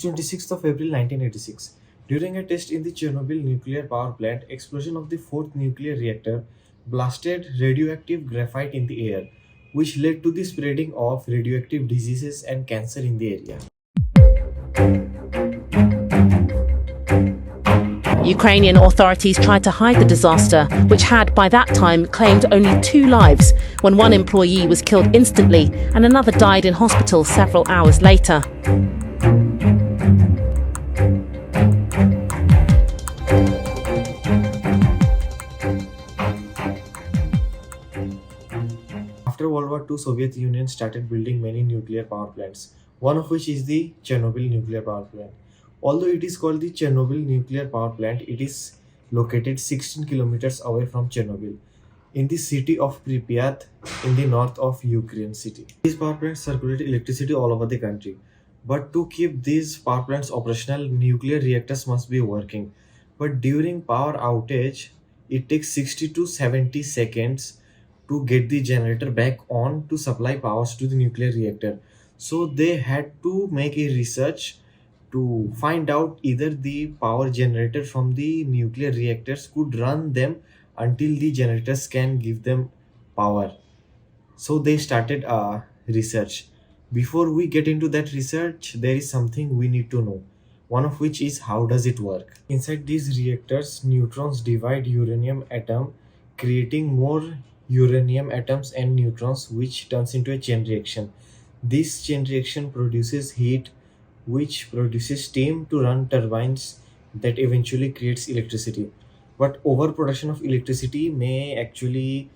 26th of April 1986. During a test in the Chernobyl nuclear power plant, explosion of the fourth nuclear reactor blasted radioactive graphite in the air, which led to the spreading of radioactive diseases and cancer in the area. Ukrainian authorities tried to hide the disaster, which had by that time claimed only 2 lives, when one employee was killed instantly and another died in hospital several hours later. After World War II, Soviet Union started building many nuclear power plants, one of which is the Chernobyl nuclear power plant. Although it is called the Chernobyl nuclear power plant, it is located 16 kilometers away from Chernobyl, in the city of Pripyat, in the north of Ukraine city. These power plants circulate electricity all over the country. But to keep these power plants operational, nuclear reactors must be working. But during power outage, it takes 60 to 70 seconds to get the generator back on to supply powers to the nuclear reactor. So they had to make a research to find out either the power generator from the nuclear reactors could run them until the generators can give them power. So they started a research. Before we get into that research, there is something we need to know, one of which is how does it work. Inside these reactors, neutrons divide uranium atom, creating more uranium atoms and neutrons, which turns into a chain reaction. This chain reaction produces heat, which produces steam to run turbines that eventually creates electricity. But overproduction of electricity may actually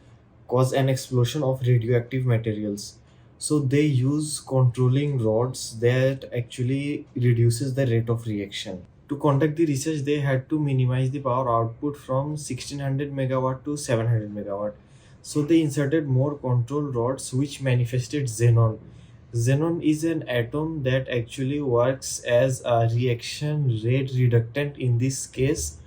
cause an explosion of radioactive materials. So they use controlling rods that actually reduces the rate of reaction. To conduct the research, they had to minimize the power output from 1600 megawatt to 700 megawatt. So they inserted more control rods which manifested xenon. Xenon is an atom that actually works as a reaction rate reductant in this case.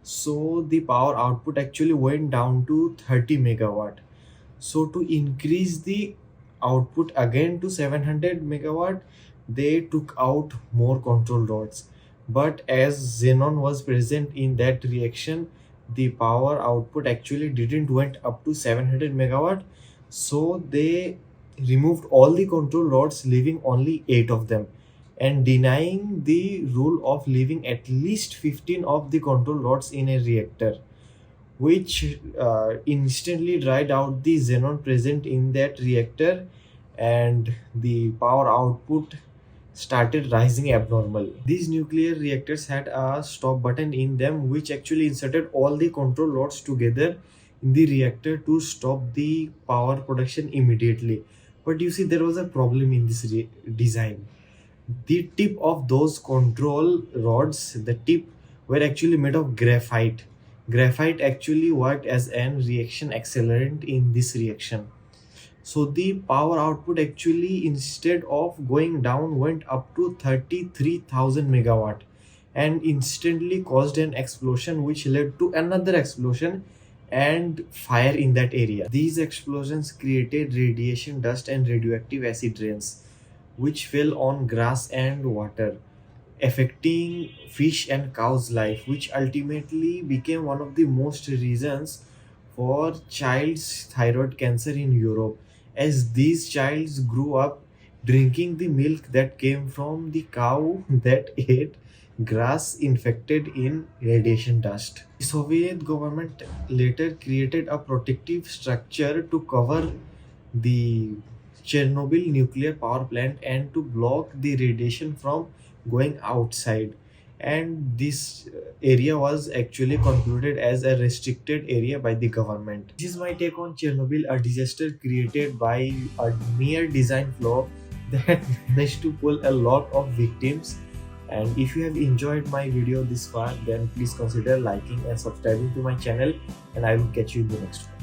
So the power output actually went down to 30 megawatt. So to increase the output again to 700 megawatt, they took out more control rods. But as xenon was present in that reaction, the power output actually didn't went up to 700 megawatt. So they removed all the control rods, leaving only 8 of them, and denying the rule of leaving at least 15 of the control rods in a reactor, which instantly dried out the xenon present in that reactor, and the power output started rising abnormally. These nuclear reactors had a stop button in them, which actually inserted all the control rods together in the reactor to stop the power production immediately. But you see, there was a problem in this design. The tip of those control rods, the tip, were actually made of graphite. Graphite actually worked as an reaction accelerant in this reaction. So the power output actually, instead of going down, went up to 33,000 megawatt and instantly caused an explosion, which led to another explosion and fire in that area. These explosions created radiation dust and radioactive acid rains, which fell on grass and water, affecting fish and cows' life, which ultimately became one of the most reasons for child's thyroid cancer in Europe, as these childs grew up drinking the milk that came from the cow that ate grass infected in radiation dust. The Soviet government later created a protective structure to cover the Chernobyl nuclear power plant and to block the radiation from going outside. And this area was actually concluded as a restricted area by the government. This is my take on Chernobyl, a disaster created by a mere design flaw that managed to pull a lot of victims. And if you have enjoyed my video this far, then please consider liking and subscribing to my channel, and I will catch you in the next one.